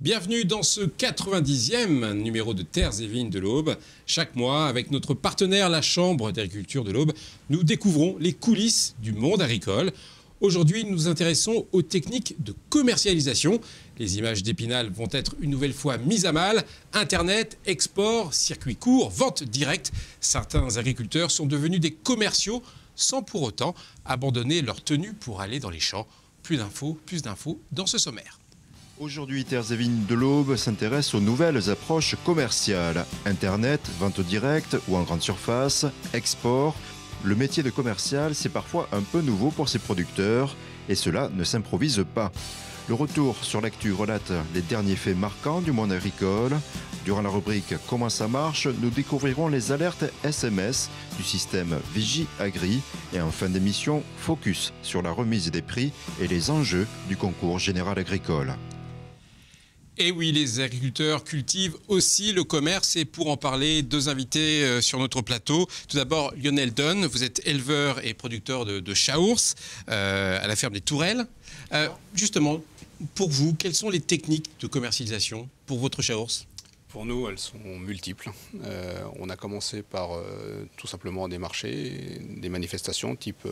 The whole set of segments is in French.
Bienvenue dans ce 90e numéro de Terres et Vignes de l'Aube. Chaque mois, avec notre partenaire, la Chambre d'agriculture de l'Aube, nous découvrons les coulisses du monde agricole. Aujourd'hui, nous nous intéressons aux techniques de commercialisation. Les images d'Épinal vont être une nouvelle fois mises à mal. Internet, export, circuit court, vente directe. Certains agriculteurs sont devenus des commerciaux sans pour autant abandonner leur tenue pour aller dans les champs. Plus d'infos dans ce sommaire. Aujourd'hui, Terres et Vignes de l'Aube s'intéresse aux nouvelles approches commerciales. Internet, vente directe ou en grande surface, export. Le métier de commercial, c'est parfois un peu nouveau pour ses producteurs et cela ne s'improvise pas. Le retour sur l'actu relate les derniers faits marquants du monde agricole. Durant la rubrique « Comment ça marche ?», nous découvrirons les alertes SMS du système Vigie-Agri et en fin d'émission, focus sur la remise des prix et les enjeux du concours général agricole. Et oui, les agriculteurs cultivent aussi le commerce et pour en parler, deux invités sur notre plateau. Tout d'abord, Lionel Donne, vous êtes éleveur et producteur de chaours à la ferme des Tourelles. Justement, pour vous, quelles sont les techniques de commercialisation pour votre chaours ? Pour nous, elles sont multiples. On a commencé par tout simplement des marchés, des manifestations type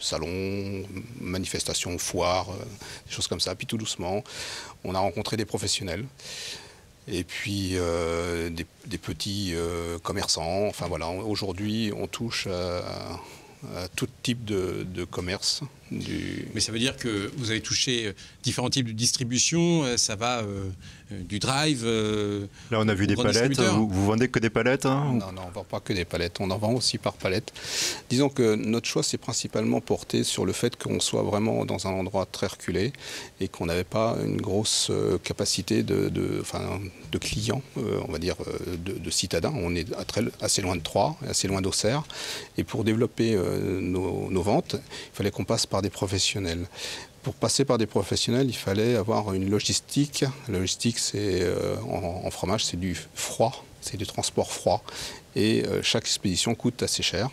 salon, manifestations, foires, des choses comme ça. Puis tout doucement, on a rencontré des professionnels et puis des petits commerçants. Enfin voilà, aujourd'hui, on touche à tout type de commerce. Mais ça veut dire que vous avez touché différents types de distribution, ça va du drive... Là, on a vu des palettes. Vous vendez que des palettes hein Non, on ne vend pas que des palettes. On en vend aussi par palette. Disons que notre choix s'est principalement porté sur le fait qu'on soit vraiment dans un endroit très reculé et qu'on n'avait pas une grosse capacité de clients, on va dire, de citadins. On est assez loin de Troyes, assez loin d'Auxerre. Et pour développer nos ventes, il fallait qu'on passe par des professionnels. Pour passer par des professionnels, il fallait avoir une logistique. La logistique, c'est en fromage, c'est du froid, c'est du transport froid. Et chaque expédition coûte assez cher.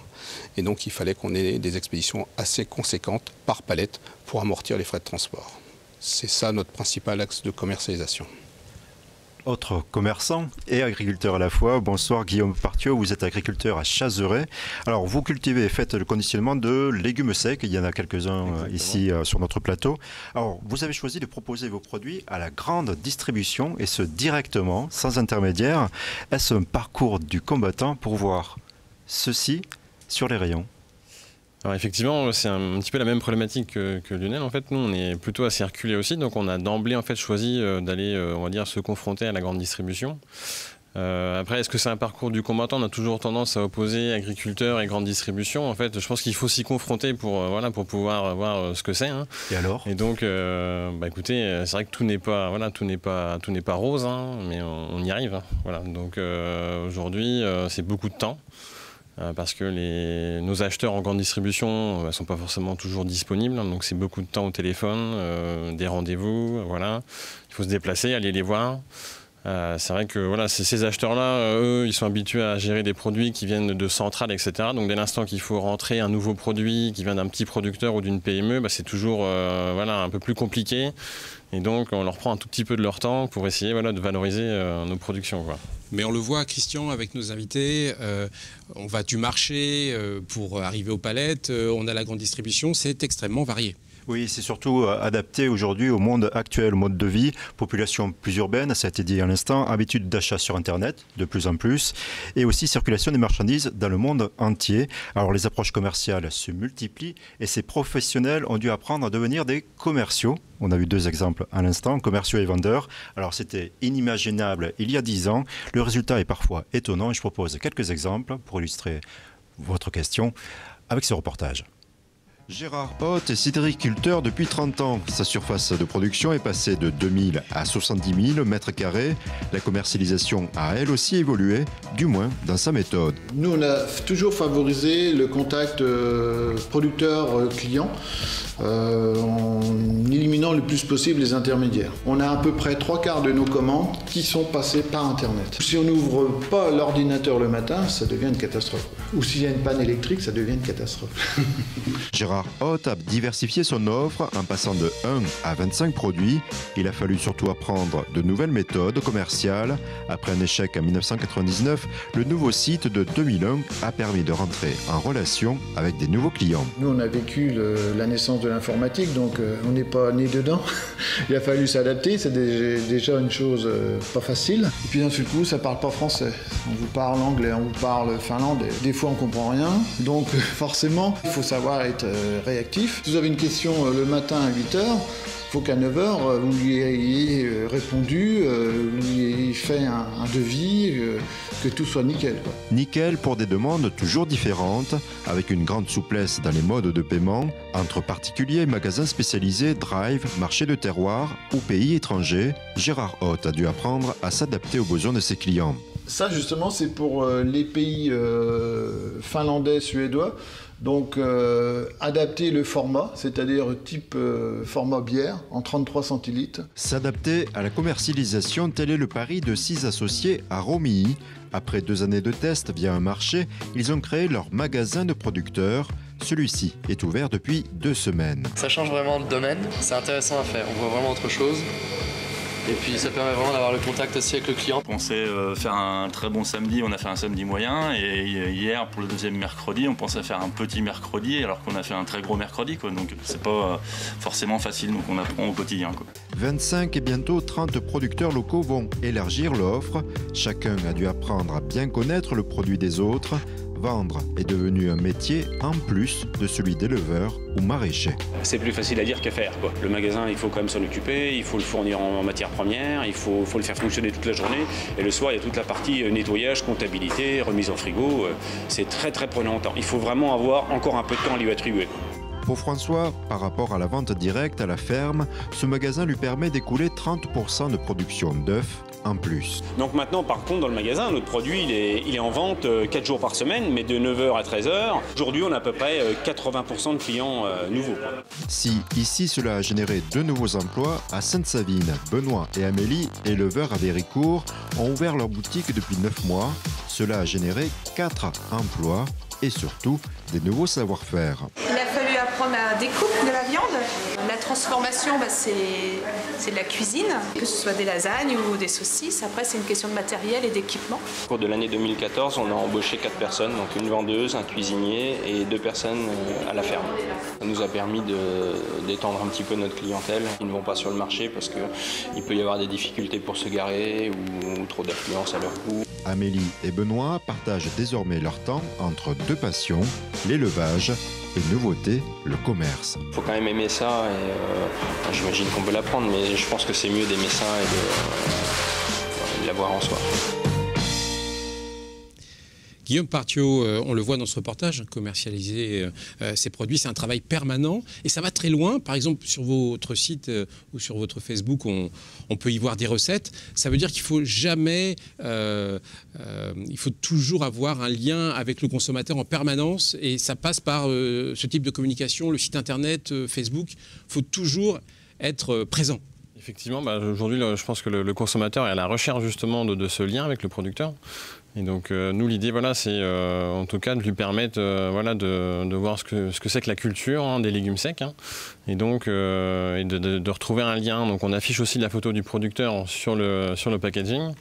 Et donc, il fallait qu'on ait des expéditions assez conséquentes par palette pour amortir les frais de transport. C'est ça notre principal axe de commercialisation. Autre commerçant et agriculteur à la fois. Bonsoir Guillaume Partiot, vous êtes agriculteur à Chazeret. Alors vous cultivez et faites le conditionnement de légumes secs, il y en a quelques-uns ici sur notre plateau. Alors vous avez choisi de proposer vos produits à la grande distribution et ce directement, sans intermédiaire. Est-ce un parcours du combattant pour voir ceci sur les rayons ? Alors effectivement, c'est un petit peu la même problématique que Lionel. En fait, nous, on est plutôt assez reculé aussi, donc on a d'emblée en fait choisi d'aller, on va dire, se confronter à la grande distribution. Après, est-ce que c'est un parcours du combattant ? On a toujours tendance à opposer agriculteurs et grande distribution. En fait, je pense qu'il faut s'y confronter pour pouvoir voir ce que c'est. Hein. Et alors ? Et donc, écoutez, c'est vrai que tout n'est pas rose, hein, mais on y arrive. Hein. Voilà. Donc aujourd'hui, c'est beaucoup de temps. Parce que nos acheteurs en grande distribution ne sont pas forcément toujours disponibles, donc c'est beaucoup de temps au téléphone, des rendez-vous, voilà. Il faut se déplacer, aller les voir. C'est vrai que voilà, ces acheteurs-là, eux, ils sont habitués à gérer des produits qui viennent de centrales, etc. Donc dès l'instant qu'il faut rentrer un nouveau produit qui vient d'un petit producteur ou d'une PME, c'est toujours un peu plus compliqué. Et donc on leur prend un tout petit peu de leur temps pour essayer de valoriser nos productions, quoi. Mais on le voit, Christian, avec nos invités, on va du marché pour arriver aux palettes, on a la grande distribution, c'est extrêmement varié. Oui, c'est surtout adapté aujourd'hui au monde actuel, au mode de vie, population plus urbaine, ça a été dit à l'instant, habitude d'achat sur Internet, de plus en plus, et aussi circulation des marchandises dans le monde entier. Alors les approches commerciales se multiplient et ces professionnels ont dû apprendre à devenir des commerciaux. On a vu deux exemples à l'instant, commerciaux et vendeurs. Alors c'était inimaginable il y a 10 ans. Le résultat est parfois étonnant et je propose quelques exemples pour illustrer votre question avec ce reportage. Gérard Haute est sidériculteur depuis 30 ans. Sa surface de production est passée de 2000 à 70 000 mètres carrés. La commercialisation a elle aussi évolué, du moins dans sa méthode. Nous, on a toujours favorisé le contact producteur-client en éliminant le plus possible les intermédiaires. On a à peu près 3/4 de nos commandes qui sont passées par Internet. Si on n'ouvre pas l'ordinateur le matin, ça devient une catastrophe. Ou s'il y a une panne électrique, ça devient une catastrophe. Gérard Gérard Hott a diversifié son offre en passant de 1 à 25 produits. Il a fallu surtout apprendre de nouvelles méthodes commerciales. Après un échec en 1999, le nouveau site de 2001 a permis de rentrer en relation avec des nouveaux clients. Nous, on a vécu la naissance de l'informatique, donc on n'est pas né dedans. Il a fallu s'adapter, c'est déjà une chose pas facile. Et puis d'un seul coup, ça parle pas français. On vous parle anglais, on vous parle finlandais. Des fois, on comprend rien. Donc forcément, il faut savoir être réactif. Si vous avez une question le matin à 8h, il faut qu'à 9h, vous lui ayez répondu, vous lui ayez fait un devis, que tout soit nickel, quoi. Nickel pour des demandes toujours différentes, avec une grande souplesse dans les modes de paiement, entre particuliers, magasins spécialisés, drive, marché de terroir ou pays étrangers. Gérard Hott a dû apprendre à s'adapter aux besoins de ses clients. Ça, justement, c'est pour les pays finlandais, suédois. Donc, adapter le format, c'est-à-dire type format bière en 33 centilitres. S'adapter à la commercialisation, tel est le pari de 6 associés à Romilly. Après 2 années de tests via un marché, ils ont créé leur magasin de producteurs. Celui-ci est ouvert depuis 2 semaines. Ça change vraiment de domaine, c'est intéressant à faire, on voit vraiment autre chose. Et puis ça permet vraiment d'avoir le contact aussi avec le client. On pensait faire un très bon samedi, on a fait un samedi moyen. Et hier, pour le deuxième mercredi, on pensait faire un petit mercredi alors qu'on a fait un très gros mercredi, quoi. Donc c'est pas forcément facile, donc on apprend au quotidien, quoi. 25 et bientôt 30 producteurs locaux vont élargir l'offre. Chacun a dû apprendre à bien connaître le produit des autres. Vendre est devenu un métier en plus de celui d'éleveur ou maraîcher. C'est plus facile à dire qu'à faire, quoi. Le magasin, il faut quand même s'en occuper, il faut le fournir en matières premières, il faut le faire fonctionner toute la journée. Et le soir, il y a toute la partie nettoyage, comptabilité, remise en frigo. C'est très très prenant en temps. Il faut vraiment avoir encore un peu de temps à lui attribuer. Pour François, par rapport à la vente directe à la ferme, ce magasin lui permet d'écouler 30% de production d'œufs en plus. Donc maintenant, par contre, dans le magasin, notre produit, il est en vente 4 jours par semaine, mais de 9h à 13h. Aujourd'hui, on a à peu près 80% de clients nouveaux. Si ici, cela a généré 2 nouveaux emplois, à Sainte-Savine, Benoît et Amélie, éleveurs à Véricourt, ont ouvert leur boutique depuis 9 mois. Cela a généré 4 emplois et surtout des nouveaux savoir-faire. Il a fallu apprendre la découpe de la viande. La transformation, c'est de la cuisine, que ce soit des lasagnes ou des saucisses. Après, c'est une question de matériel et d'équipement. Au cours de l'année 2014, on a embauché 4 personnes, donc une vendeuse, un cuisinier et 2 personnes à la ferme. Ça nous a permis d'étendre un petit peu notre clientèle. Ils ne vont pas sur le marché parce qu'il peut y avoir des difficultés pour se garer ou trop d'affluence à leur coût. Amélie et Benoît partagent désormais leur temps entre 2 passions, l'élevage et nouveauté, le commerce. Il faut quand même aimer ça et j'imagine qu'on peut l'apprendre, mais je pense que c'est mieux d'aimer ça et de l'avoir en soi. Guillaume Partiot, on le voit dans ce reportage, commercialiser ces produits, c'est un travail permanent et ça va très loin. Par exemple, sur votre site ou sur votre Facebook, on peut y voir des recettes. Ça veut dire qu'il faut jamais, il faut toujours avoir un lien avec le consommateur en permanence et ça passe par ce type de communication, le site internet, Facebook. Il faut toujours être présent. Effectivement, aujourd'hui, je pense que le consommateur est à la recherche justement de ce lien avec le producteur. Et donc nous, l'idée, c'est en tout cas de lui permettre de voir ce que c'est que la culture des légumes secs. Et donc et de retrouver un lien. Donc on affiche aussi la photo du producteur sur le packaging.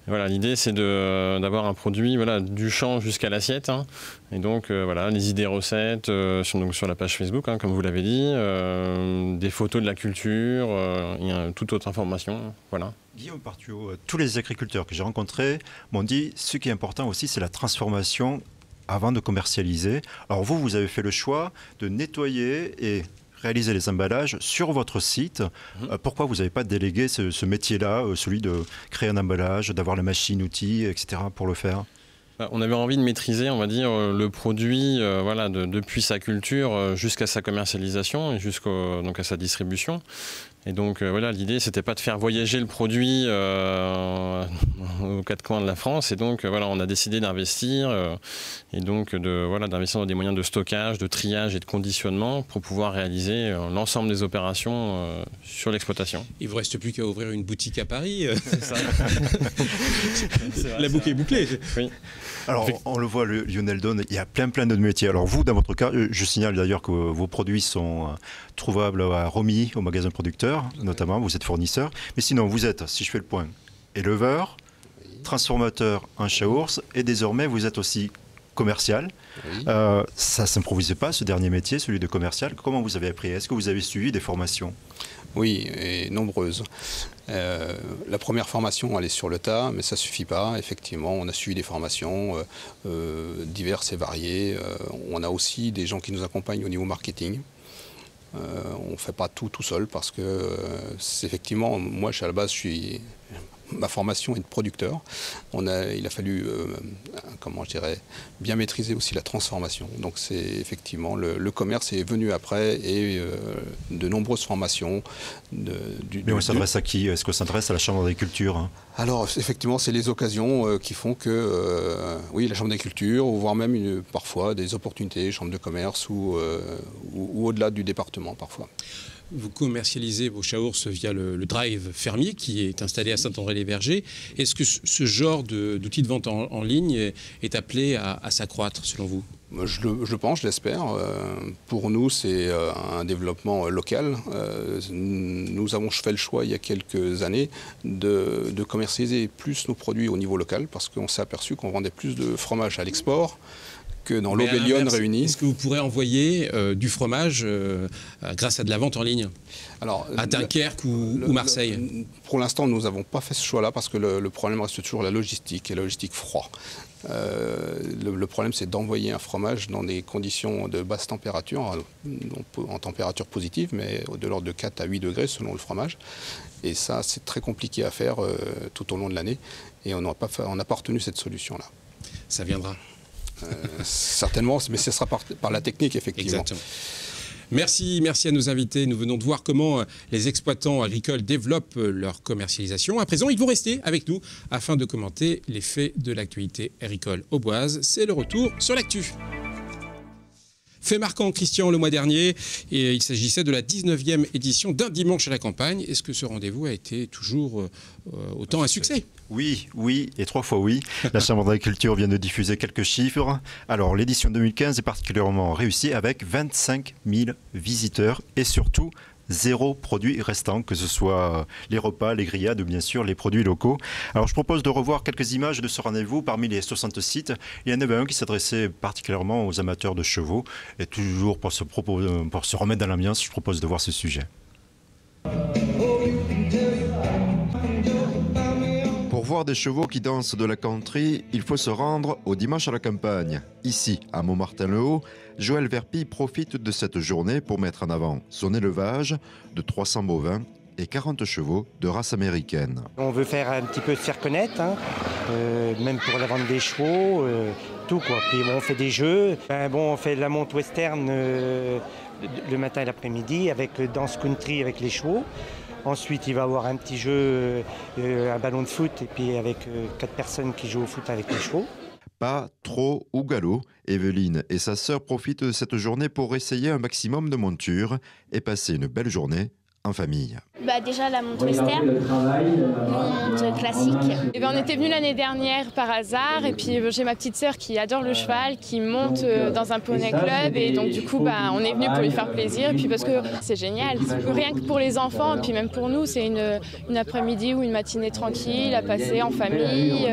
Voilà, l'idée, c'est d'avoir un produit du champ jusqu'à l'assiette. Et donc, les idées recettes sur la page Facebook, comme vous l'avez dit, des photos de la culture, toute autre information. Voilà. Guillaume Partiot, tous les agriculteurs que j'ai rencontrés m'ont dit ce qui est important aussi, c'est la transformation avant de commercialiser. Alors vous avez fait le choix de nettoyer et réaliser les emballages sur votre site. Pourquoi vous n'avez pas délégué ce métier-là, celui de créer un emballage, d'avoir la machine, outils, etc. pour le faire ? On avait envie de maîtriser, on va dire, le produit depuis sa culture jusqu'à sa commercialisation et à sa distribution. Et donc voilà, l'idée c'était pas de faire voyager le produit aux quatre coins de la France. Et donc voilà, on a décidé d'investir et donc d'investir dans des moyens de stockage, de triage et de conditionnement pour pouvoir réaliser l'ensemble des opérations sur l'exploitation. Il vous reste plus qu'à ouvrir une boutique à Paris. C'est ça. La boucle est bouclée. Oui. Alors, on le voit, Lionel Donne, il y a plein de métiers. Alors vous, dans votre cas, je signale d'ailleurs que vos produits sont trouvables à Romilly, au magasin producteur, notamment, vous êtes fournisseur. Mais sinon, vous êtes, si je fais le point, éleveur, transformateur en chaours, et désormais, vous êtes aussi commercial. Oui. Ça ne s'improvise pas, ce dernier métier, celui de commercial. Comment vous avez appris? Est-ce que vous avez suivi des formations? Oui, et nombreuses. La première formation, elle est sur le tas, mais ça ne suffit pas. Effectivement, on a suivi des formations diverses et variées. On a aussi des gens qui nous accompagnent au niveau marketing. On ne fait pas tout seul parce que, effectivement, moi, à la base, ma formation est de producteur. Il a fallu, bien maîtriser aussi la transformation. Donc c'est effectivement, le commerce est venu après et de nombreuses formations. Mais on s'adresse à qui? Est-ce qu'on s'adresse à la Chambre d'agriculture? Alors effectivement, c'est les occasions qui font que, oui, la Chambre d'agriculture, ou voire même parfois des opportunités, Chambre de commerce ou au-delà du département parfois. Vous commercialisez vos chaours via le drive fermier qui est installé à Saint-André-les-Vergers. Est-ce que ce genre d'outil de vente en ligne est appelé à s'accroître selon vous? Je le pense, je l'espère. Pour nous, c'est un développement local. Nous avons fait le choix il y a quelques années de commercialiser plus nos produits au niveau local parce qu'on s'est aperçu qu'on vendait plus de fromage à l'export que dans l'Aube et Lyon réunis. Est-ce que vous pourrez envoyer du fromage grâce à de la vente en ligne? Alors, à Dunkerque ou Marseille? Pour l'instant, nous n'avons pas fait ce choix-là parce que le problème reste toujours la logistique et la logistique froid. Le problème, c'est d'envoyer un fromage dans des conditions de basse température, en température positive, mais de l'ordre de 4 à 8 degrés selon le fromage. Et ça, c'est très compliqué à faire tout au long de l'année. Et on n'a pas retenu cette solution-là. Ça viendra. Certainement, mais ce sera par la technique, effectivement. Exactement. Merci à nos invités. Nous venons de voir comment les exploitants agricoles développent leur commercialisation. À présent, ils vont rester avec nous afin de commenter les faits de l'actualité agricole auboise. C'est le retour sur l'actu. Fait marquant, Christian, le mois dernier, et il s'agissait de la 19e édition d'Un dimanche à la campagne. Est-ce que ce rendez-vous a été toujours autant un succès? Oui, et 3 fois oui. La Chambre d'agriculture vient de diffuser quelques chiffres. Alors, l'édition 2015 est particulièrement réussie avec 25 000 visiteurs et surtout 0 produit restant, que ce soit les repas, les grillades ou bien sûr les produits locaux. Alors je propose de revoir quelques images de ce rendez-vous. Parmi les 60 sites, il y en avait un qui s'adressait particulièrement aux amateurs de chevaux. Et toujours pour se remettre dans l'ambiance, je propose de voir ce sujet. Pour voir des chevaux qui dansent de la country, il faut se rendre au dimanche à la campagne. Ici, à Montmartin-le-Haut, Joël Verpi profite de cette journée pour mettre en avant son élevage de 300 bovins et 40 chevaux de race américaine. On veut faire un petit peu se faire connaître, même pour la vente des chevaux, tout quoi. Puis on fait des jeux, on fait la monte western le matin et l'après-midi avec danse country avec les chevaux. Ensuite, il va y avoir un petit jeu, un ballon de foot, et puis avec 4 personnes qui jouent au foot avec les chevaux. Pas, trop ou galop, Evelyne et sa sœur profitent de cette journée pour essayer un maximum de montures et passer une belle journée en famille. Déjà la monte western, monte classique. On était venus l'année dernière par hasard et puis j'ai ma petite sœur qui adore le cheval, qui monte dans un poney club et donc du coup on est venu pour lui faire plaisir et puis parce que c'est génial, rien que pour les enfants et puis même pour nous c'est une après-midi ou une matinée tranquille à passer en famille,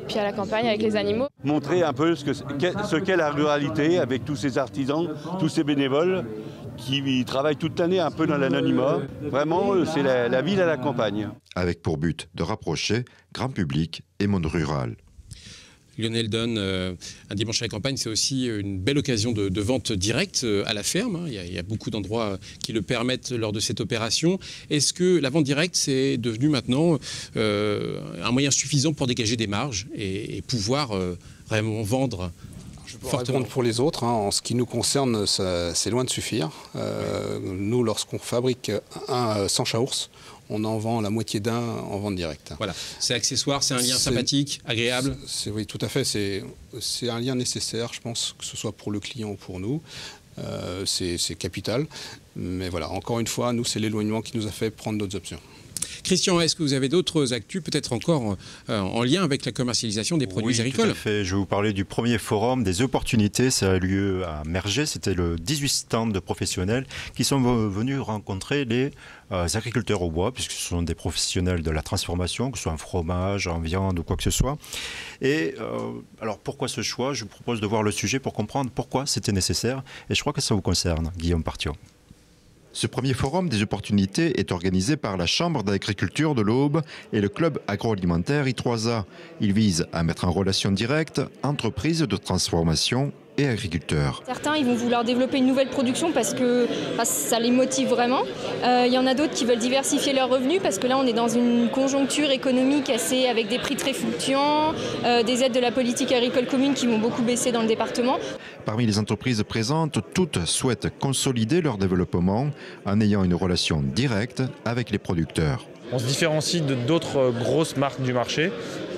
puis à la campagne avec les animaux. Montrer un peu ce qu'est la ruralité avec tous ces artisans, tous ces bénévoles qui travaillent toute l'année un peu dans l'anonymat. Vraiment, c'est la ville à la campagne. Avec pour but de rapprocher grand public et monde rural. Lionel Donne, un dimanche à la campagne, c'est aussi une belle occasion de vente directe à la ferme. Il y a beaucoup d'endroits qui le permettent lors de cette opération. Est-ce que la vente directe, c'est devenu maintenant un moyen suffisant pour dégager des marges et pouvoir vraiment vendre? Je peux répondre pour les autres. En ce qui nous concerne, c'est loin de suffire. Nous, lorsqu'on fabrique un sans chaours, on en vend la moitié d'un en vente directe. Voilà, c'est accessoire, c'est un lien sympathique, agréable. Oui, tout à fait. C'est un lien nécessaire, je pense, que ce soit pour le client ou pour nous. C'est capital. Mais voilà, encore une fois, nous, c'est l'éloignement qui nous a fait prendre d'autres options. Christian, est-ce que vous avez d'autres actus, peut-être encore en lien avec la commercialisation des produits agricoles ? Oui, tout à fait. Je vais vous parler du premier forum des opportunités. Ça a lieu à Mergé. C'était le 18 stands de professionnels qui sont venus rencontrer les agriculteurs au bois, puisque ce sont des professionnels de la transformation, que ce soit en fromage, en viande ou quoi que ce soit. Et alors, pourquoi ce choix ? Je vous propose de voir le sujet pour comprendre pourquoi c'était nécessaire. Et je crois que ça vous concerne, Guillaume Partiot. Ce premier forum des opportunités est organisé par la Chambre d'agriculture de l'Aube et le club agroalimentaire I3A. Il vise à mettre en relation directe entreprises de transformation et agriculteurs. Certains ils vont vouloir développer une nouvelle production parce que ça les motive vraiment. Il y en a d'autres qui veulent diversifier leurs revenus parce que là on est dans une conjoncture économique assez avec des prix très fluctuants, des aides de la politique agricole commune qui vont beaucoup baisser dans le département. Parmi les entreprises présentes, toutes souhaitent consolider leur développement en ayant une relation directe avec les producteurs. On se différencie d'autres grosses marques du marché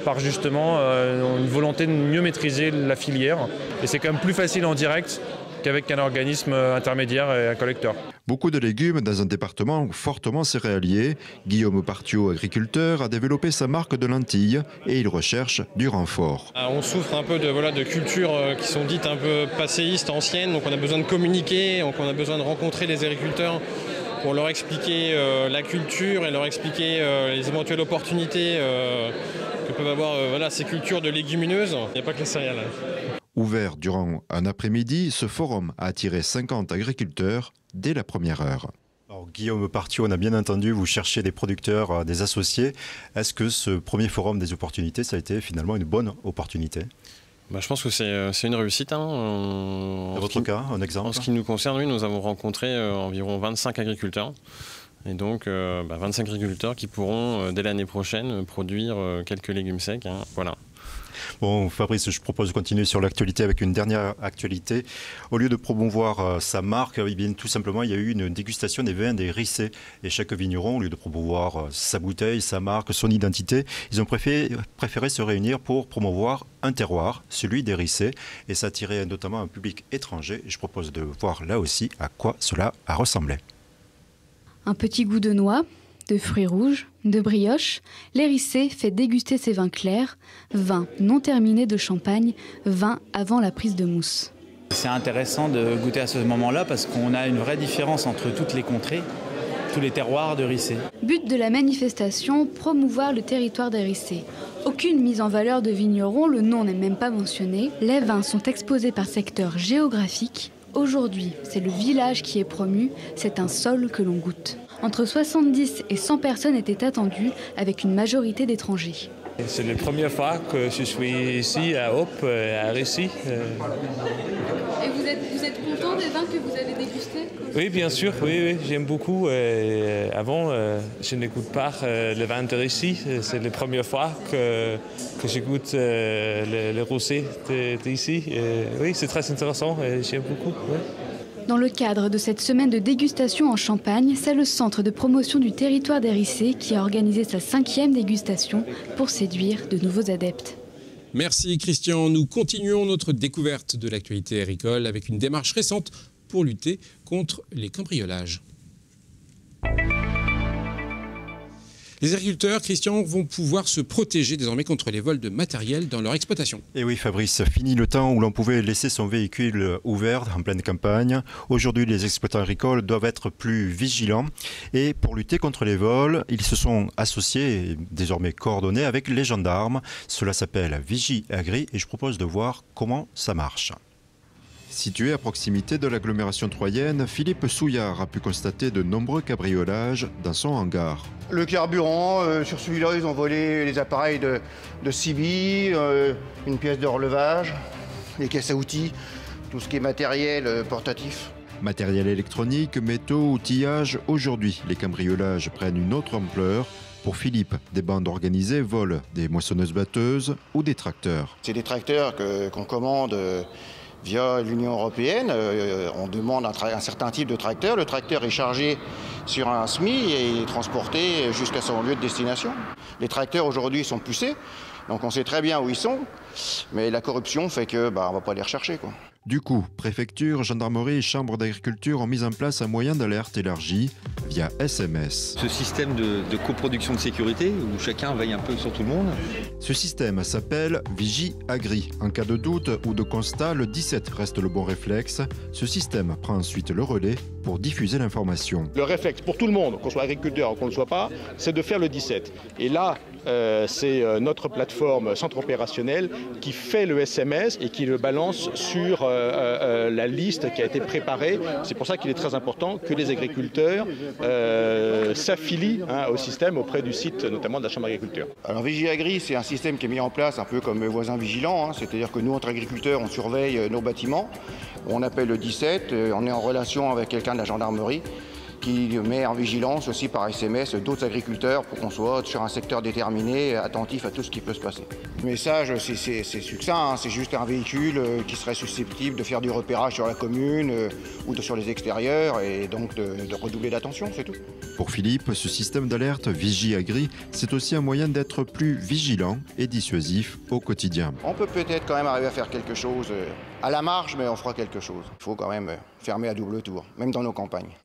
par justement une volonté de mieux maîtriser la filière. Et c'est quand même plus facile en direct qu'avec un organisme intermédiaire et un collecteur. Beaucoup de légumes dans un département fortement céréalier. Guillaume Partiot, agriculteur, a développé sa marque de lentilles et il recherche du renfort. On souffre un peu de cultures qui sont dites un peu passéistes, anciennes, donc on a besoin de communiquer, donc on a besoin de rencontrer les agriculteurs pour leur expliquer la culture et leur expliquer les éventuelles opportunités que peuvent avoir ces cultures de légumineuses. Il n'y a pas que les céréales. Ouvert durant un après-midi, ce forum a attiré 50 agriculteurs dès la première heure. Alors, Guillaume Partiot, on a bien entendu, vous cherchez des producteurs, des associés. Est-ce que ce premier forum des opportunités, ça a été finalement une bonne opportunité ? Je pense que c'est une réussite. Dans votre cas, un exemple ? En ce qui nous concerne, oui, nous avons rencontré environ 25 agriculteurs. Et donc 25 agriculteurs qui pourront, dès l'année prochaine, produire quelques légumes secs. Voilà. Bon, Fabrice, je propose de continuer sur l'actualité avec une dernière actualité. Au lieu de promouvoir sa marque, bien, tout simplement, il y a eu une dégustation des vins des Rissé. Et chaque vigneron, au lieu de promouvoir sa bouteille, sa marque, son identité, ils ont préféré se réunir pour promouvoir un terroir, celui des Rissé. Et ça attirait notamment un public étranger. Et je propose de voir là aussi à quoi cela a ressemblé. Un petit goût de noix, de fruits rouges, de brioche, l'Hérissé fait déguster ses vins clairs, vins non terminés de champagne, vins avant la prise de mousse. C'est intéressant de goûter à ce moment-là parce qu'on a une vraie différence entre toutes les contrées, tous les terroirs de Rissé. But de la manifestation, promouvoir le territoire d'Hérissé. Aucune mise en valeur de vignerons, le nom n'est même pas mentionné. Les vins sont exposés par secteur géographique. Aujourd'hui, c'est le village qui est promu, c'est un sol que l'on goûte. Entre 70 et 100 personnes étaient attendues, avec une majorité d'étrangers. C'est la première fois que je suis ici à Aube, à Rissy. Et vous êtes content des vins que vous avez dégustés ? Oui, bien sûr, oui, j'aime beaucoup. Avant, je ne goûte pas le vin de Rissy. C'est la première fois que je goûte le rosé d'ici. Oui, c'est très intéressant, j'aime beaucoup. Oui. Dans le cadre de cette semaine de dégustation en Champagne, c'est le centre de promotion du territoire d'Hérissé qui a organisé sa 5e dégustation pour séduire de nouveaux adeptes. Merci Christian. Nous continuons notre découverte de l'actualité agricole avec une démarche récente pour lutter contre les cambriolages. Les agriculteurs, Christian, vont pouvoir se protéger désormais contre les vols de matériel dans leur exploitation. Et oui Fabrice, fini le temps où l'on pouvait laisser son véhicule ouvert en pleine campagne. Aujourd'hui, les exploitants agricoles doivent être plus vigilants. Et pour lutter contre les vols, ils se sont associés et désormais coordonnés avec les gendarmes. Cela s'appelle Vigie-Agri et je propose de voir comment ça marche. Situé à proximité de l'agglomération troyenne, Philippe Souillard a pu constater de nombreux cabriolages dans son hangar. Le carburant, sur celui-là, ils ont volé les appareils de CB, une pièce de relevage, les caisses à outils, tout ce qui est matériel portatif. Matériel électronique, métaux, outillage, aujourd'hui, les cambriolages prennent une autre ampleur. Pour Philippe, des bandes organisées volent des moissonneuses-batteuses ou des tracteurs. C'est des tracteurs qu'on commande Via l'Union européenne, on demande un certain type de tracteur. Le tracteur est chargé sur un SMI et il est transporté jusqu'à son lieu de destination. Les tracteurs aujourd'hui sont pucés, donc on sait très bien où ils sont, mais la corruption fait que on ne va pas les rechercher, quoi. Du coup, préfecture, gendarmerie et chambre d'agriculture ont mis en place un moyen d'alerte élargi via SMS. Ce système de coproduction de sécurité où chacun veille un peu sur tout le monde. Ce système s'appelle Vigie-Agri. En cas de doute ou de constat, le 17 reste le bon réflexe. Ce système prend ensuite le relais pour diffuser l'information. Le réflexe pour tout le monde, qu'on soit agriculteur ou qu'on ne le soit pas, c'est de faire le 17. Et là, c'est notre plateforme centre opérationnel qui fait le SMS et qui le balance sur la liste qui a été préparée. C'est pour ça qu'il est très important que les agriculteurs s'affilient au système auprès du site, notamment de la Chambre d'agriculture. Alors Vigie-Agri, c'est un système qui est mis en place un peu comme voisin vigilant, c'est-à-dire que nous, entre agriculteurs, on surveille nos bâtiments, on appelle le 17, on est en relation avec quelqu'un de la gendarmerie qui met en vigilance aussi par SMS d'autres agriculteurs pour qu'on soit sur un secteur déterminé, attentif à tout ce qui peut se passer. Le message, c'est succinct, c'est juste un véhicule qui serait susceptible de faire du repérage sur la commune ou sur les extérieurs et donc de redoubler d'attention, c'est tout. Pour Philippe, ce système d'alerte Vigie-Agri, c'est aussi un moyen d'être plus vigilant et dissuasif au quotidien. On peut peut-être quand même arriver à faire quelque chose à la marge, mais on fera quelque chose. Il faut quand même fermer à double tour, même dans nos campagnes.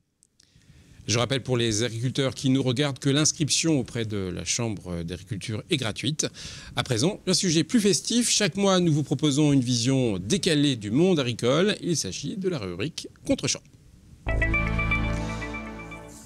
Je rappelle pour les agriculteurs qui nous regardent que l'inscription auprès de la Chambre d'agriculture est gratuite. À présent, un sujet plus festif. Chaque mois, nous vous proposons une vision décalée du monde agricole. Il s'agit de la rubrique Contre-champ.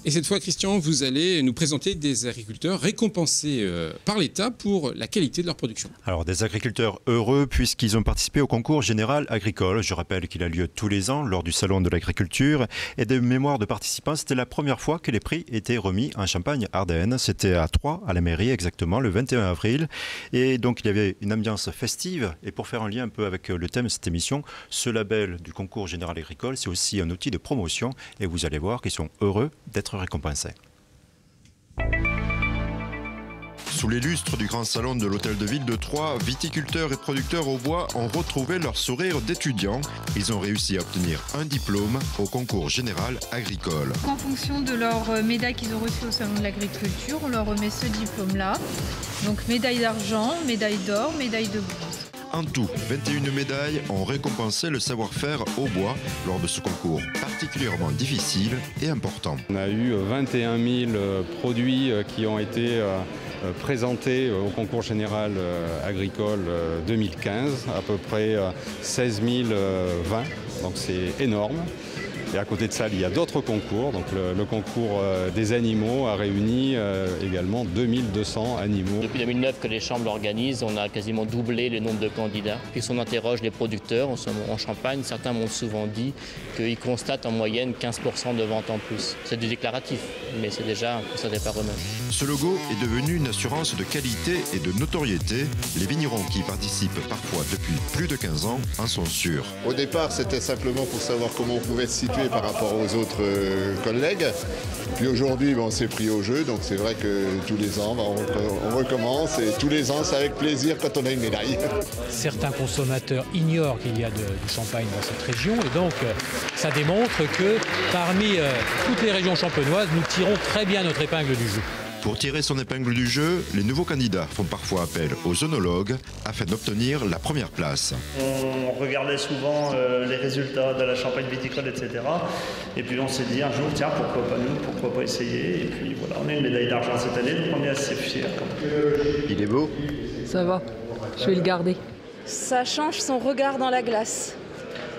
Et cette fois, Christian, vous allez nous présenter des agriculteurs récompensés par l'État pour la qualité de leur production. Alors, des agriculteurs heureux puisqu'ils ont participé au concours général agricole. Je rappelle qu'il a lieu tous les ans lors du Salon de l'agriculture. Et de mémoire de participants, c'était la première fois que les prix étaient remis en Champagne-Ardenne. C'était à Troyes, à la mairie, exactement, le 21 avril. Et donc, il y avait une ambiance festive. Et pour faire un lien un peu avec le thème de cette émission, ce label du concours général agricole, c'est aussi un outil de promotion. Et vous allez voir qu'ils sont heureux d'être récompensés. Sous les lustres du grand salon de l'hôtel de ville de Troyes, viticulteurs et producteurs au bois ont retrouvé leur sourire d'étudiants. Ils ont réussi à obtenir un diplôme au concours général agricole. En fonction de leur médaille qu'ils ont reçue au salon de l'agriculture, on leur remet ce diplôme-là. Donc médaille d'argent, médaille d'or, médaille de bronze. En tout, 21 médailles ont récompensé le savoir-faire au bois lors de ce concours particulièrement difficile et important. On a eu 21 000 produits qui ont été présentés au concours général agricole 2015, à peu près 16 020, donc c'est énorme. Et à côté de ça, il y a d'autres concours. Donc le concours des animaux a réuni également 2200 animaux. Depuis 2009 que les chambres l'organisent, on a quasiment doublé le nombre de candidats. Puis on interroge les producteurs en Champagne. Certains m'ont souvent dit qu'ils constatent en moyenne 15% de ventes en plus. C'est du déclaratif, mais c'est déjà constaté par eux-mêmes. Ce logo est devenu une assurance de qualité et de notoriété. Les vignerons qui y participent parfois depuis plus de 15 ans en sont sûrs. Au départ, c'était simplement pour savoir comment on pouvait se situer par rapport aux autres collègues. Puis aujourd'hui, on s'est pris au jeu, donc c'est vrai que tous les ans, on recommence et tous les ans, c'est avec plaisir quand on a une médaille. Certains consommateurs ignorent qu'il y a du champagne dans cette région et donc ça démontre que parmi toutes les régions champenoises, nous tirons très bien notre épingle du jeu. Pour tirer son épingle du jeu, les nouveaux candidats font parfois appel aux œnologues afin d'obtenir la première place. On regardait souvent les résultats de la Champagne viticole, etc. Et puis on s'est dit un jour, tiens, pourquoi pas nous, pourquoi pas essayer. Et puis voilà, on a une médaille d'argent cette année, donc on est assez fiers. Il est beau. Ça va, je vais le garder. Ça change son regard dans la glace.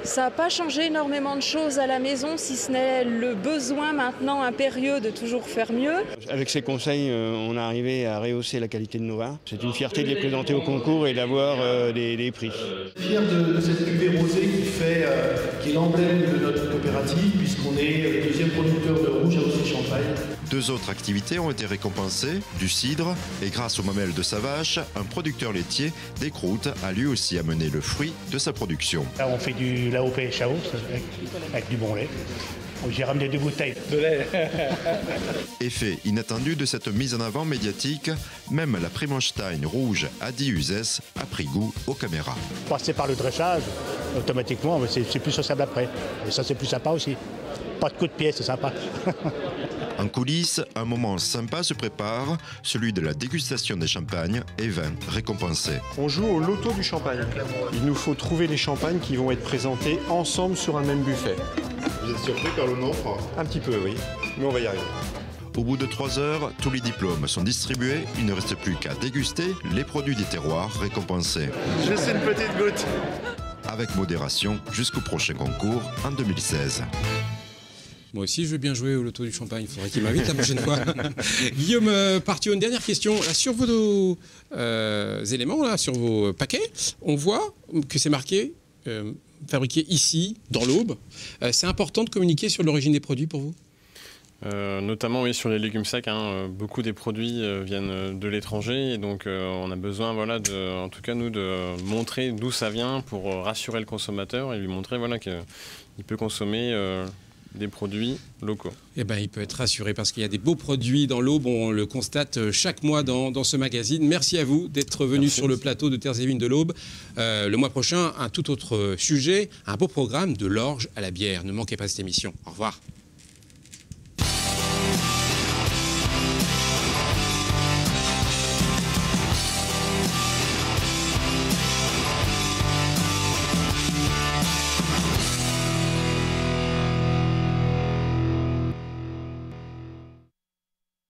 Ça n'a pas changé énormément de choses à la maison, si ce n'est le besoin maintenant impérieux de toujours faire mieux. Avec ces conseils, on est arrivé à rehausser la qualité de nos vins. C'est une fierté de les présenter au concours et d'avoir des prix. Fier de cette cuvée rosée qui est l'emblème de notre coopérative, puisqu'on est deuxième producteur de rouge à Aussy-Champagne. 2 autres activités ont été récompensées, du cidre, et grâce aux mamelles de sa vache, un producteur laitier d'Écroute a lui aussi amené le fruit de sa production. Là, on fait du l'AOP Chao avec du bon lait. J'ai ramené 2 bouteilles de lait. Effet inattendu de cette mise en avant médiatique, même la Primonstein rouge Adi Uzès a pris goût aux caméras. Passer par le dressage, automatiquement, c'est plus sociable après. Et ça, c'est plus sympa aussi. Pas de coup de pied, c'est sympa. En coulisses, un moment sympa se prépare, celui de la dégustation des champagnes et vins récompensés. On joue au loto du champagne. Il nous faut trouver les champagnes qui vont être présentés ensemble sur un même buffet. Vous êtes surpris par le nombre? Un petit peu, oui, mais on va y arriver. Au bout de 3 heures, tous les diplômes sont distribués. Il ne reste plus qu'à déguster les produits des terroirs récompensés. Juste une petite goutte. Avec modération jusqu'au prochain concours en 2016. Moi aussi, je veux bien jouer au loto du champagne. Il faudrait qu'il m'invite la prochaine fois. Guillaume Partio, une dernière question. Là, sur vos éléments, là, sur vos paquets, on voit que c'est marqué fabriqué ici, dans l'Aube. C'est important de communiquer sur l'origine des produits pour vous? Notamment oui, sur les légumes secs, beaucoup des produits viennent de l'étranger et donc on a besoin en tout cas nous de montrer d'où ça vient pour rassurer le consommateur et lui montrer qu'il peut consommer des produits locaux. Eh ben, il peut être rassuré parce qu'il y a des beaux produits dans l'Aube, on le constate chaque mois dans ce magazine. Merci à vous d'être venu sur le plateau de Terres et Vignes de l'Aube. Le mois prochain, un tout autre sujet, un beau programme de l'orge à la bière. Ne manquez pas cette émission. Au revoir.